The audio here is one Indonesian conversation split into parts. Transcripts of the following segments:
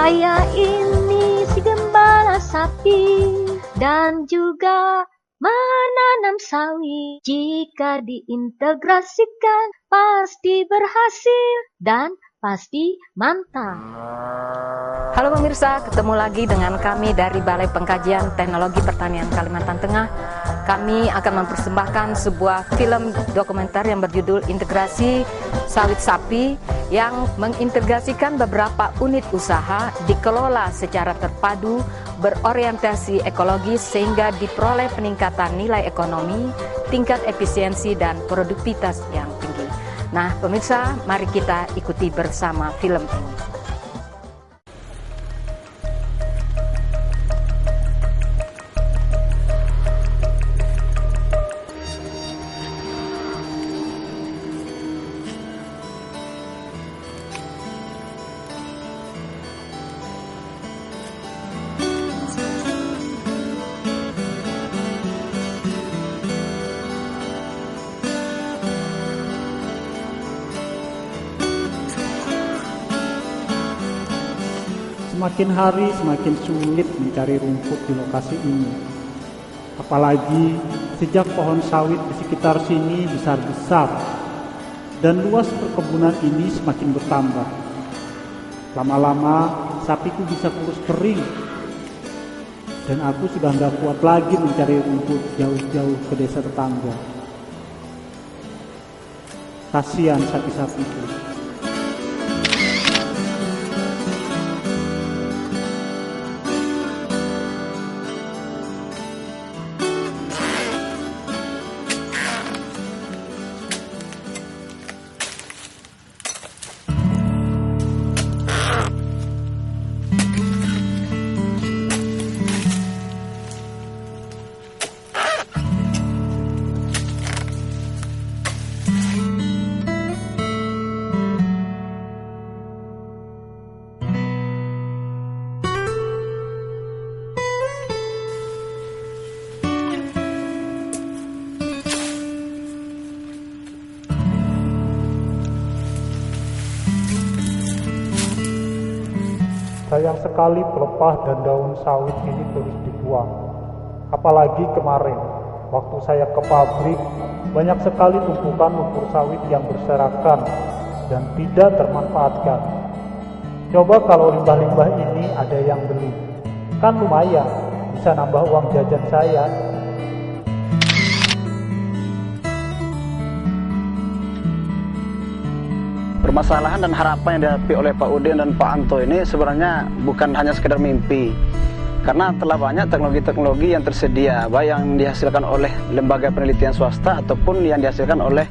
Saya ini si gembala sapi dan juga menanam sawit. Jika diintegrasikan pasti berhasil dan pasti mantap. Halo pemirsa, ketemu lagi dengan kami dari Balai Pengkajian Teknologi Pertanian Kalimantan Tengah. Kami akan mempersembahkan sebuah film dokumenter yang berjudul Integrasi Sawit Sapi yang mengintegrasikan beberapa unit usaha dikelola secara terpadu, berorientasi ekologis sehingga diperoleh peningkatan nilai ekonomi, tingkat efisiensi dan produktivitas yang tinggi. Nah, pemirsa, mari kita ikuti bersama film ini. Semakin hari semakin sulit mencari rumput di lokasi ini. Apalagi sejak pohon sawit di sekitar sini besar-besar dan luas perkebunan ini semakin bertambah. Lama-lama sapiku bisa kurus kering dan aku sudah tidak kuat lagi mencari rumput jauh-jauh ke desa tetangga. Kasihan sapi-sapiku. Sayang sekali pelepah dan daun sawit ini terus dibuang. Apalagi kemarin, waktu saya ke pabrik, banyak sekali tumpukan lumpur sawit yang berserakan dan tidak termanfaatkan. Coba kalau limbah-limbah ini ada yang beli, kan lumayan, bisa nambah uang jajan saya. Permasalahan dan harapan yang dihadapi oleh Pak Udin dan Pak Anto ini sebenarnya bukan hanya sekedar mimpi. Karena telah banyak teknologi-teknologi yang tersedia, baik yang dihasilkan oleh lembaga penelitian swasta ataupun yang dihasilkan oleh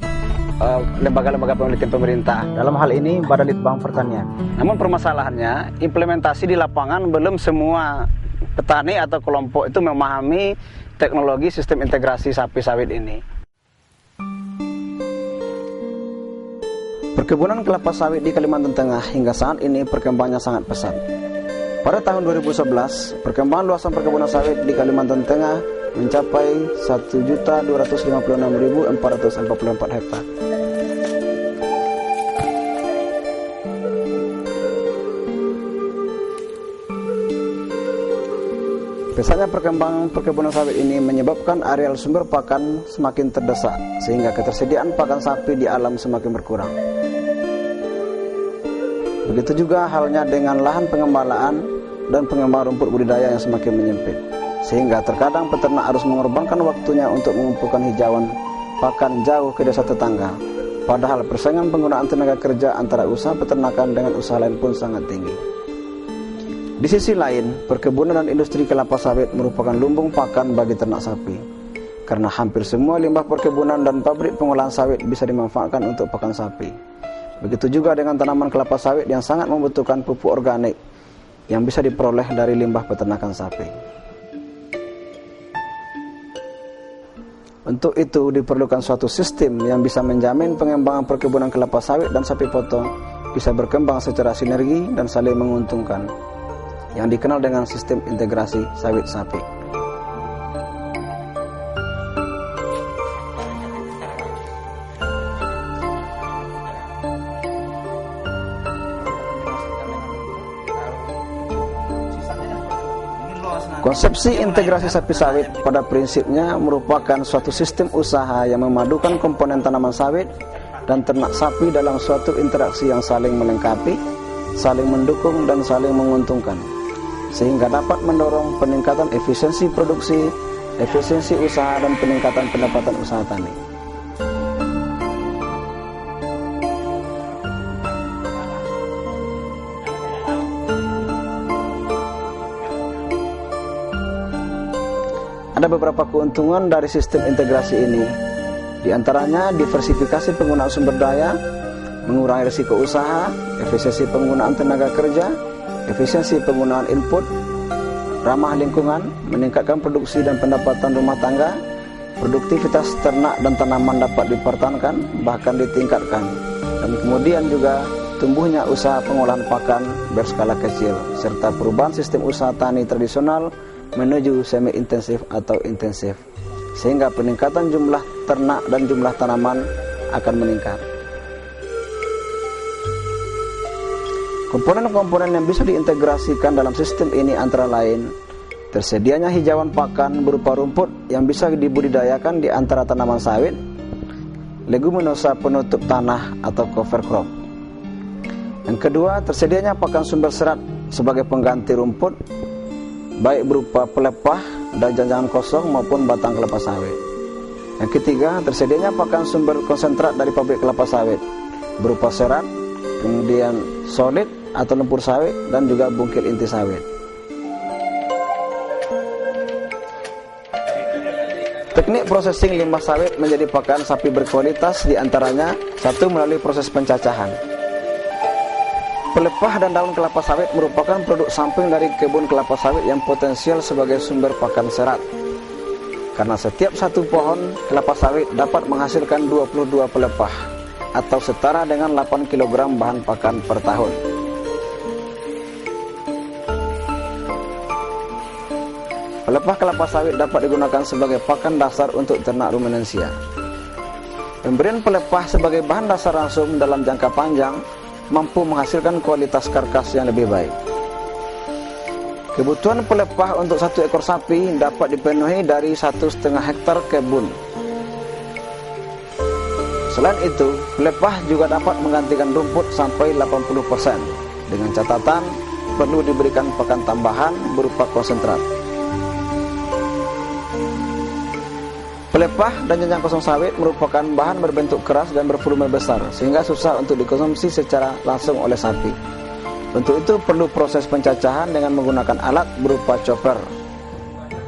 lembaga-lembaga penelitian pemerintah. Dalam hal ini Badan Litbang Pertanian. Namun permasalahannya, implementasi di lapangan belum semua petani atau kelompok itu memahami teknologi sistem integrasi sapi sawit ini. Perkebunan kelapa sawit di Kalimantan Tengah hingga saat ini perkembangannya sangat pesat. Pada tahun 2011, perkembangan luasan perkebunan sawit di Kalimantan Tengah mencapai 1.256.444 hektar. Pesatnya perkembangan perkebunan sawit ini menyebabkan areal sumber pakan semakin terdesak, sehingga ketersediaan pakan sapi di alam semakin berkurang. Begitu juga halnya dengan lahan pengembalaan dan pengembangan rumput budidaya yang semakin menyempit, sehingga terkadang peternak harus mengorbankan waktunya untuk mengumpulkan hijauan pakan jauh ke desa tetangga. Padahal persaingan penggunaan tenaga kerja antara usaha peternakan dengan usaha lain pun sangat tinggi. Di sisi lain, perkebunan dan industri kelapa sawit merupakan lumbung pakan bagi ternak sapi, karena hampir semua limbah perkebunan dan pabrik pengolahan sawit bisa dimanfaatkan untuk pakan sapi. Begitu juga dengan tanaman kelapa sawit yang sangat membutuhkan pupuk organik yang bisa diperoleh dari limbah peternakan sapi. Untuk itu diperlukan suatu sistem yang bisa menjamin pengembangan perkebunan kelapa sawit dan sapi potong bisa berkembang secara sinergi dan saling menguntungkan, yang dikenal dengan sistem integrasi sawit sapi. Konsepsi integrasi sapi sawit pada prinsipnya merupakan suatu sistem usaha yang memadukan komponen tanaman sawit dan ternak sapi dalam suatu interaksi yang saling melengkapi, saling mendukung dan saling menguntungkan, sehingga dapat mendorong peningkatan efisiensi produksi, efisiensi usaha dan peningkatan pendapatan usaha tani. Ada beberapa keuntungan dari sistem integrasi ini, di antaranya diversifikasi penggunaan sumber daya, mengurangi risiko usaha, efisiensi penggunaan tenaga kerja, efisiensi penggunaan input, ramah lingkungan, meningkatkan produksi dan pendapatan rumah tangga, produktivitas ternak dan tanaman dapat dipertahankan bahkan ditingkatkan, dan kemudian juga tumbuhnya usaha pengolahan pakan berskala kecil serta perubahan sistem usaha tani tradisional menuju semi intensif atau intensif, sehingga peningkatan jumlah ternak dan jumlah tanaman akan meningkat. Komponen-komponen yang bisa diintegrasikan dalam sistem ini antara lain tersedianya hijauan pakan berupa rumput yang bisa dibudidayakan di antara tanaman sawit, leguminosa penutup tanah atau cover crop. Yang kedua, tersedianya pakan sumber serat sebagai pengganti rumput, baik berupa pelepah dan janjangan kosong maupun batang kelapa sawit. Yang ketiga, tersedianya pakan sumber konsentrat dari pabrik kelapa sawit berupa serat, kemudian solid atau lumpur sawit dan juga bungkil inti sawit. Teknik processing limbah sawit menjadi pakan sapi berkualitas diantaranya: satu, melalui proses pencacahan. Pelepah dan daun kelapa sawit merupakan produk samping dari kebun kelapa sawit yang potensial sebagai sumber pakan serat. Karena setiap satu pohon kelapa sawit dapat menghasilkan 22 pelepah atau setara dengan 8 kg bahan pakan per tahun. Pelepah kelapa sawit dapat digunakan sebagai pakan dasar untuk ternak ruminansia. Pemberian pelepah sebagai bahan dasar langsung dalam jangka panjang mampu menghasilkan kualitas karkas yang lebih baik. Kebutuhan pelepah untuk satu ekor sapi dapat dipenuhi dari 1,5 hektar kebun. Selain itu, pelepah juga dapat menggantikan rumput sampai 80%, dengan catatan perlu diberikan pakan tambahan berupa konsentrat. Pelepah dan janjang kosong sawit merupakan bahan berbentuk keras dan bervolume besar, sehingga susah untuk dikonsumsi secara langsung oleh sapi. Untuk itu perlu proses pencacahan dengan menggunakan alat berupa chopper.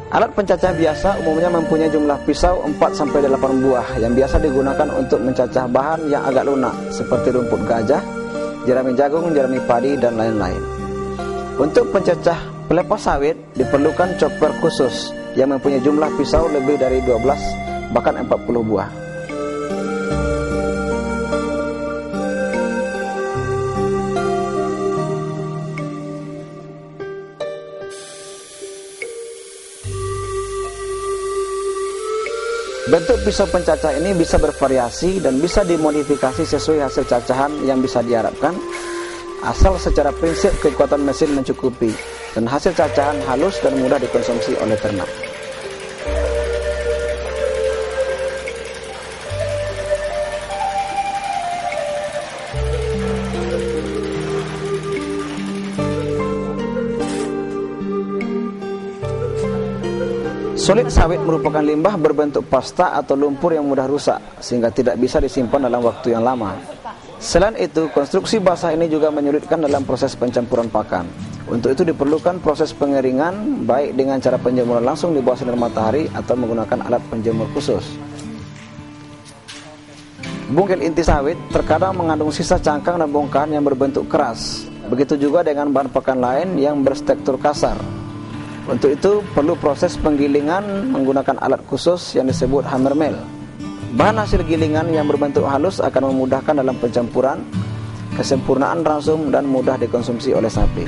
Alat pencacah biasa umumnya mempunyai jumlah pisau 4-8 buah yang biasa digunakan untuk mencacah bahan yang agak lunak seperti rumput gajah, jerami jagung, jerami padi, dan lain-lain. Untuk pencacah pelepah sawit diperlukan chopper khusus yang mempunyai jumlah pisau lebih dari 12 bahkan 40 buah. Bentuk pisau pencacah ini bisa bervariasi dan bisa dimodifikasi sesuai hasil cacahan yang bisa diharapkan, asal secara prinsip kekuatan mesin mencukupi dan hasil cacahan halus dan mudah dikonsumsi oleh ternak. Solid sawit merupakan limbah berbentuk pasta atau lumpur yang mudah rusak, sehingga tidak bisa disimpan dalam waktu yang lama. Selain itu, konstruksi basah ini juga menyulitkan dalam proses pencampuran pakan. Untuk itu diperlukan proses pengeringan, baik dengan cara penjemuran langsung di bawah sinar matahari atau menggunakan alat penjemur khusus. Bungkil inti sawit terkadang mengandung sisa cangkang dan bongkahan yang berbentuk keras. Begitu juga dengan bahan pakan lain yang berstruktur kasar. Untuk itu perlu proses penggilingan menggunakan alat khusus yang disebut hammer mill. Bahan hasil gilingan yang berbentuk halus akan memudahkan dalam pencampuran, kesempurnaan ransum, dan mudah dikonsumsi oleh sapi.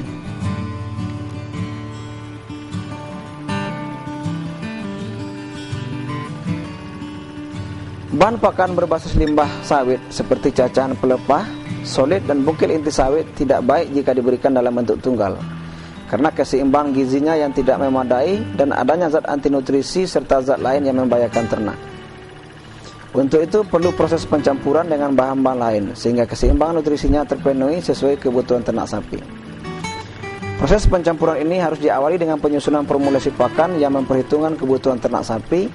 Bahan pakan berbasis limbah sawit seperti cacahan pelepah, solid, dan bungkil inti sawit tidak baik jika diberikan dalam bentuk tunggal, karena keseimbangan gizinya yang tidak memadai dan adanya zat anti nutrisi serta zat lain yang membahayakan ternak. Untuk itu perlu proses pencampuran dengan bahan-bahan lain sehingga keseimbangan nutrisinya terpenuhi sesuai kebutuhan ternak sapi. Proses pencampuran ini harus diawali dengan penyusunan formulasi pakan yang memperhitungkan kebutuhan ternak sapi,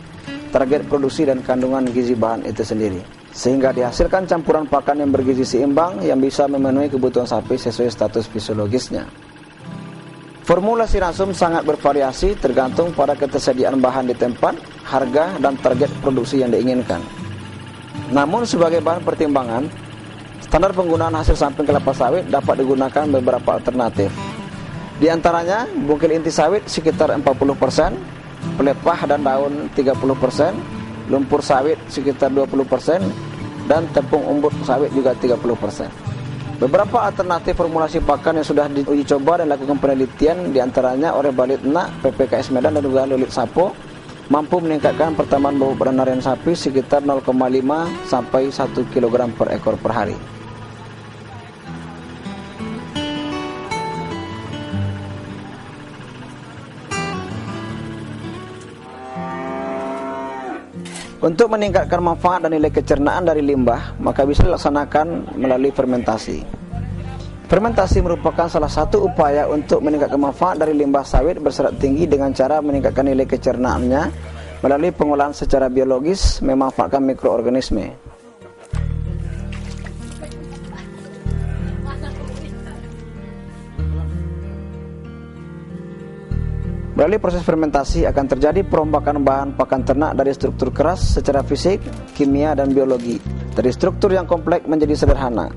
target produksi dan kandungan gizi bahan itu sendiri, sehingga dihasilkan campuran pakan yang bergizi seimbang yang bisa memenuhi kebutuhan sapi sesuai status fisiologisnya. Formulasi ransum sangat bervariasi tergantung pada ketersediaan bahan di tempat, harga, dan target produksi yang diinginkan. Namun sebagai bahan pertimbangan, standar penggunaan hasil samping kelapa sawit dapat digunakan beberapa alternatif. Di antaranya, bungkil inti sawit sekitar 40%, pelepah dan daun 30%, lumpur sawit sekitar 20%, dan tepung umbut sawit juga 30%. Beberapa alternatif formulasi pakan yang sudah diuji coba dan dilakukan penelitian diantaranya oleh Balitna, PPKS Medan, dan juga Lulit Sapo mampu meningkatkan pertambahan bobot badan harian sapi sekitar 0,5 sampai 1 kg per ekor per hari. Untuk meningkatkan manfaat dan nilai kecernaan dari limbah, maka bisa dilaksanakan melalui fermentasi. Fermentasi merupakan salah satu upaya untuk meningkatkan manfaat dari limbah sawit berserat tinggi dengan cara meningkatkan nilai kecernaannya melalui pengolahan secara biologis memanfaatkan mikroorganisme. Melalui proses fermentasi akan terjadi perombakan bahan pakan ternak dari struktur keras secara fisik, kimia, dan biologi, dari struktur yang kompleks menjadi sederhana.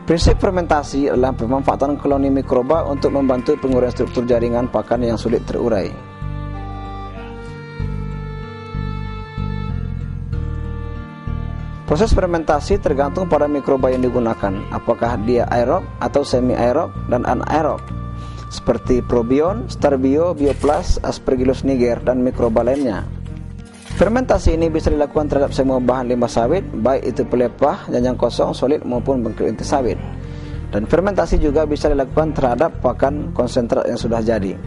Prinsip fermentasi adalah pemanfaatan koloni mikroba untuk membantu penguraian struktur jaringan pakan yang sulit terurai. Proses fermentasi tergantung pada mikroba yang digunakan, apakah dia aerob atau semi aerob dan anaerob, seperti probion, starbio, bioplast, aspergillus niger, dan mikroba lainnya. Fermentasi ini bisa dilakukan terhadap semua bahan limbah sawit, baik itu pelepah, janjang kosong, solid maupun bengkel inti sawit. Dan fermentasi juga bisa dilakukan terhadap pakan konsentrat yang sudah jadi.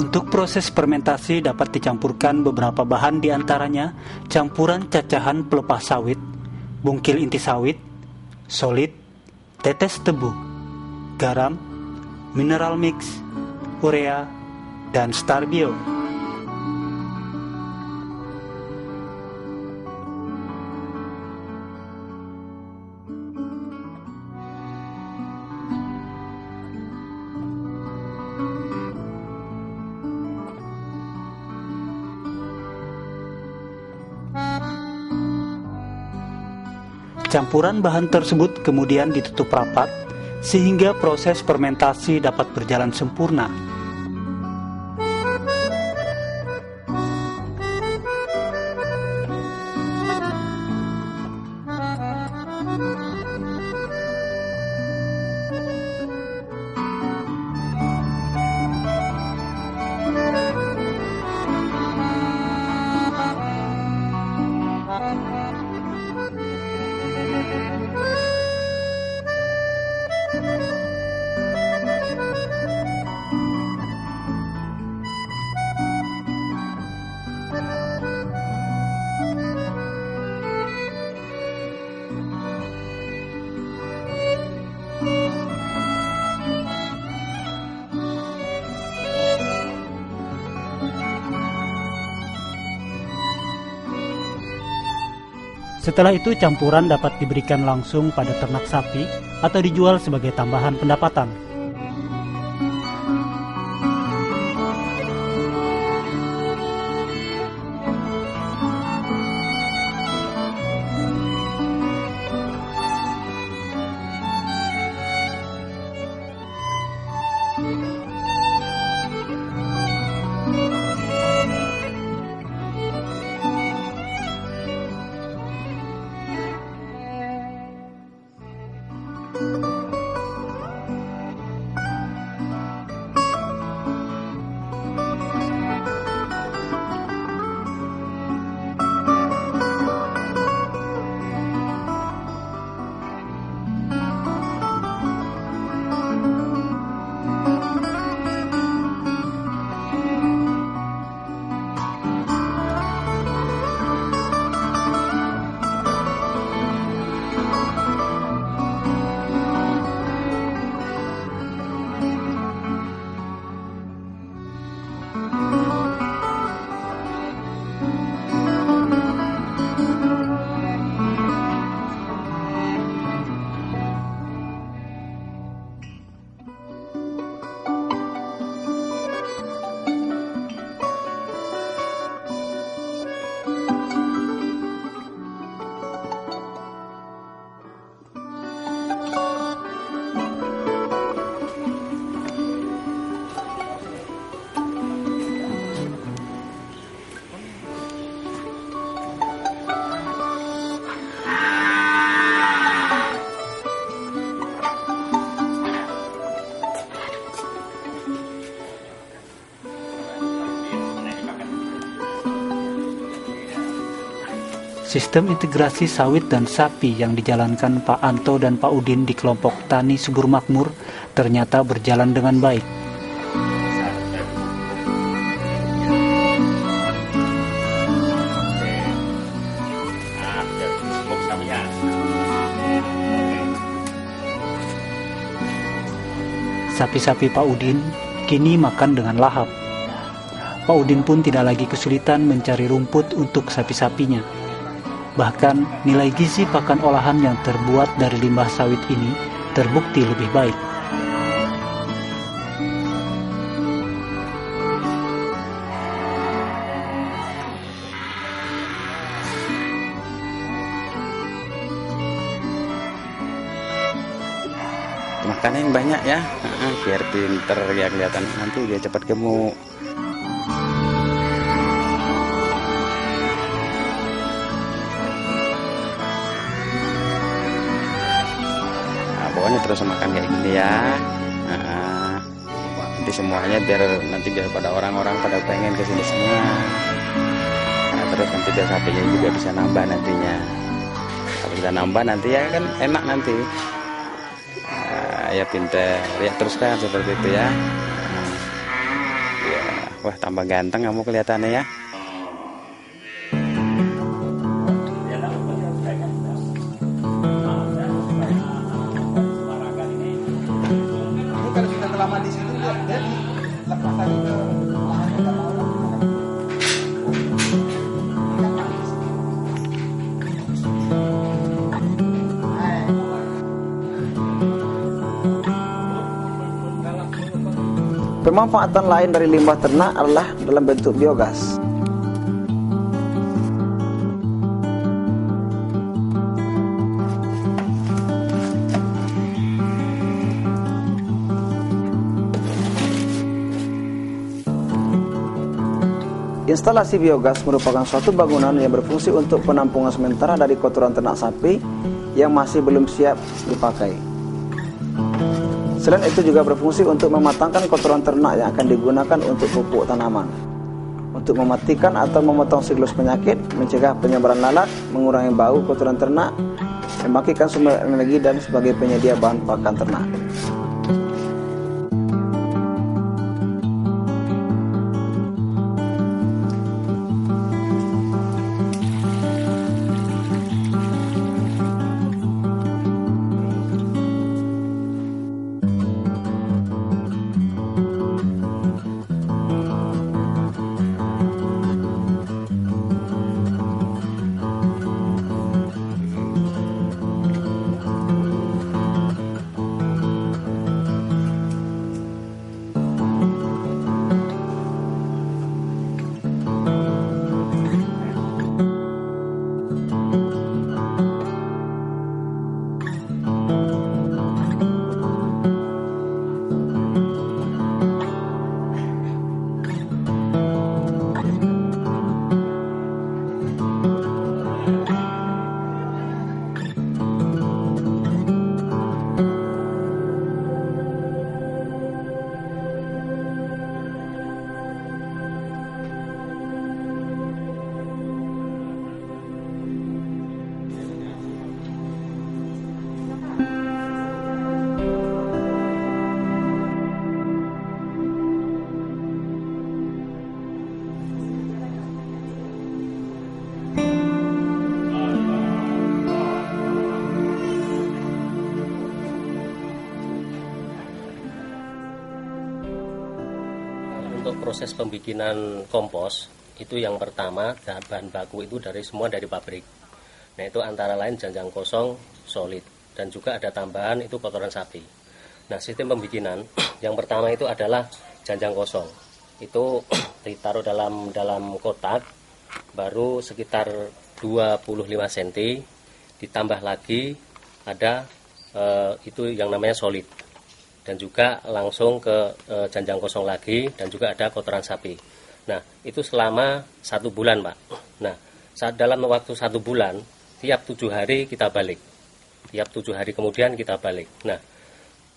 Untuk proses fermentasi dapat dicampurkan beberapa bahan diantaranya campuran cacahan pelepah sawit, bungkil inti sawit, solid, tetes tebu, garam, mineral mix, urea, dan starbio. Campuran bahan tersebut kemudian ditutup rapat sehingga proses fermentasi dapat berjalan sempurna. Setelah itu campuran dapat diberikan langsung pada ternak sapi atau dijual sebagai tambahan pendapatan. Sistem integrasi sawit dan sapi yang dijalankan Pak Anto dan Pak Udin di kelompok Tani Subur Makmur ternyata berjalan dengan baik. Sapi-sapi Pak Udin kini makan dengan lahap. Pak Udin pun tidak lagi kesulitan mencari rumput untuk sapi-sapinya. Bahkan nilai gizi pakan olahan yang terbuat dari limbah sawit ini terbukti lebih baik. Makanin banyak ya, biar pinter ya, kelihatan nanti dia cepat gemuk. Pokoknya terus makan kayak gini ya. Nanti semuanya biar nanti pada orang-orang pada pengen kesini semua. Terus nanti biar sapinya juga bisa nambah nantinya. Kalau bisa nambah nanti ya kan enak nanti. Ya pinter ya, teruskan seperti itu ya. Ya, wah tambah ganteng kamu kelihatannya ya. Pemanfaatan lain dari limbah ternak adalah dalam bentuk biogas. Instalasi biogas merupakan suatu bangunan yang berfungsi untuk penampungan sementara dari kotoran ternak sapi yang masih belum siap dipakai. Selain itu juga berfungsi untuk mematangkan kotoran ternak yang akan digunakan untuk pupuk tanaman, untuk mematikan atau memotong siklus penyakit, mencegah penyebaran lalat, mengurangi bau kotoran ternak, membangkitkan sumber energi, dan sebagai penyedia bahan pakan ternak. Untuk proses pembikinan kompos itu yang pertama bahan baku itu semua dari pabrik. Nah itu antara lain janjang kosong, solid, dan juga ada tambahan itu kotoran sapi. Nah sistem pembikinan yang pertama itu adalah janjang kosong. Itu ditaruh dalam kotak, baru sekitar 25 cm, ditambah lagi ada itu yang namanya solid. Dan juga langsung ke janjang kosong lagi, dan juga ada kotoran sapi. Nah itu selama 1 bulan Pak. Nah dalam waktu 1 bulan, tiap 7 hari kita balik. Tiap 7 hari kemudian kita balik. Nah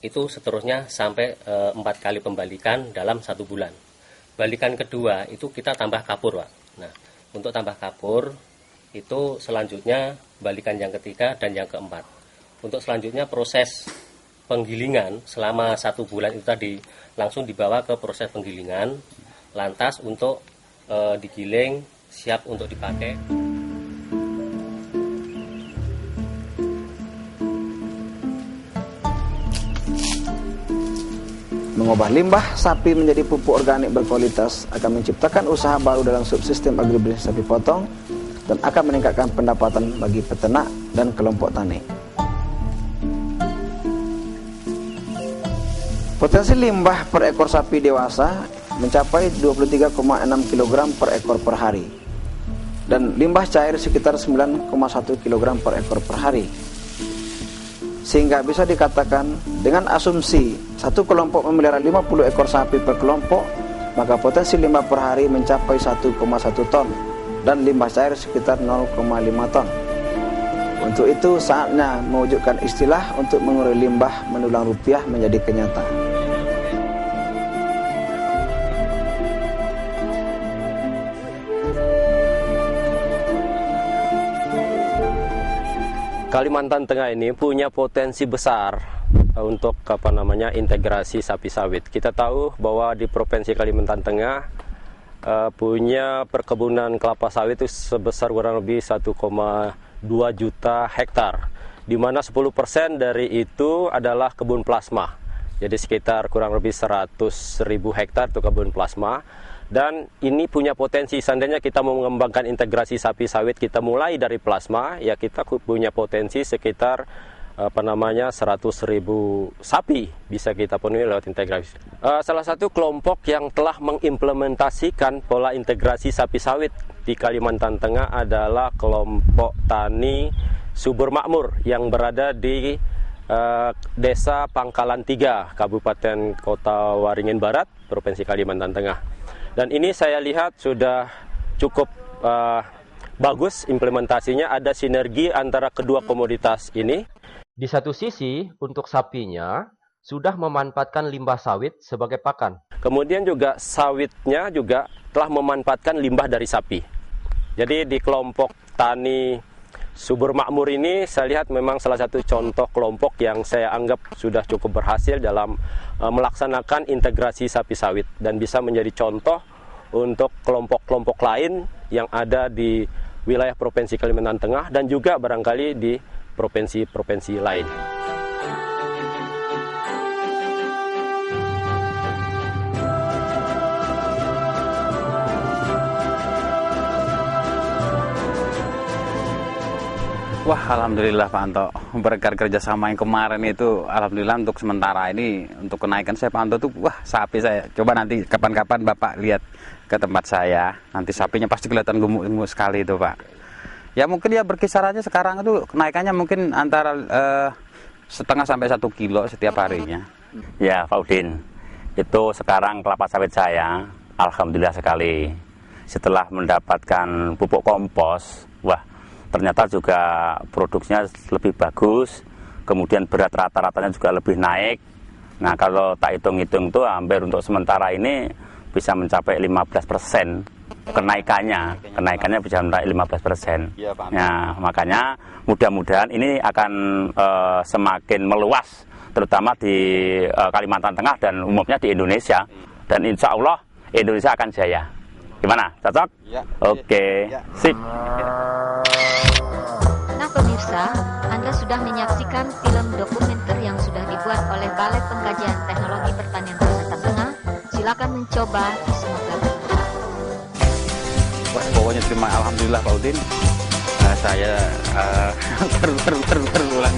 itu seterusnya sampai 4 kali pembalikan dalam 1 bulan. Balikan kedua itu kita tambah kapur Pak. Nah untuk tambah kapur itu selanjutnya balikan yang ketiga dan yang keempat. Untuk selanjutnya proses penggilingan selama 1 bulan itu tadi langsung dibawa ke proses penggilingan, lantas untuk digiling siap untuk dipakai. Mengubah limbah sapi menjadi pupuk organik berkualitas akan menciptakan usaha baru dalam subsistem agribisnis sapi potong dan akan meningkatkan pendapatan bagi peternak dan kelompok tani. Potensi limbah per ekor sapi dewasa mencapai 23,6 kg per ekor per hari dan limbah cair sekitar 9,1 kg per ekor per hari. Sehingga bisa dikatakan dengan asumsi satu kelompok memelihara 50 ekor sapi per kelompok, maka potensi limbah per hari mencapai 1,1 ton dan limbah cair sekitar 0,5 ton. Untuk itu saatnya mewujudkan istilah untuk mengurai limbah mendulang rupiah menjadi kenyataan. Kalimantan Tengah ini punya potensi besar untuk integrasi sapi sawit. Kita tahu bahwa di Provinsi Kalimantan Tengah punya perkebunan kelapa sawit itu sebesar kurang lebih 1,2 juta hektar, di mana 10% dari itu adalah kebun plasma. Jadi sekitar kurang lebih 100.000 hektar itu kebun plasma. Dan ini punya potensi, seandainya kita mau mengembangkan integrasi sapi sawit, kita mulai dari plasma, ya kita punya potensi sekitar 100.000 sapi bisa kita penuhi lewat integrasi. Salah satu kelompok yang telah mengimplementasikan pola integrasi sapi sawit di Kalimantan Tengah adalah kelompok tani Subur Makmur yang berada di Desa Pangkalan 3, Kabupaten Kota Waringin Barat, Provinsi Kalimantan Tengah. Dan ini saya lihat sudah cukup bagus implementasinya, ada sinergi antara kedua komoditas ini. Di satu sisi, untuk sapinya sudah memanfaatkan limbah sawit sebagai pakan. Kemudian juga sawitnya juga telah memanfaatkan limbah dari sapi. Jadi di kelompok tani Subur Makmur ini saya lihat memang salah satu contoh kelompok yang saya anggap sudah cukup berhasil dalam melaksanakan integrasi sapi sawit dan bisa menjadi contoh untuk kelompok-kelompok lain yang ada di wilayah Provinsi Kalimantan Tengah dan juga barangkali di provinsi-provinsi lain. Wah, alhamdulillah Pak Anto, berkat kerjasama yang kemarin itu, alhamdulillah untuk sementara ini untuk kenaikan saya Pak Anto tuh, wah sapi saya. Coba nanti kapan-kapan Bapak lihat ke tempat saya, nanti sapinya pasti kelihatan gemuk-gemuk sekali itu Pak. Ya mungkin ya berkisar aja sekarang itu kenaikannya mungkin antara 0,5 sampai 1 kilo setiap harinya. Ya Pak Udin, itu sekarang kelapa sawit saya, alhamdulillah sekali. Setelah mendapatkan pupuk kompos, wah ternyata juga produksinya lebih bagus, kemudian berat rata-ratanya juga lebih naik. Nah kalau tak hitung-hitung itu hampir untuk sementara ini bisa mencapai 15% kenaikannya bisa mencapai 15%. Nah makanya mudah-mudahan ini akan semakin meluas, terutama di Kalimantan Tengah dan umumnya di Indonesia. Dan insya Allah Indonesia akan jaya. Gimana? Cocok? Ya. Oke, sip. Nah pemirsa, Anda sudah menyaksikan film dokumenter yang sudah dibuat oleh Balai Pengkajian Teknologi Pertanian Kalimantan Tengah, Silakan mencoba, semoga bermanfaat. Wah, pokoknya terima alhamdulillah Pak Udin. Saya berulang.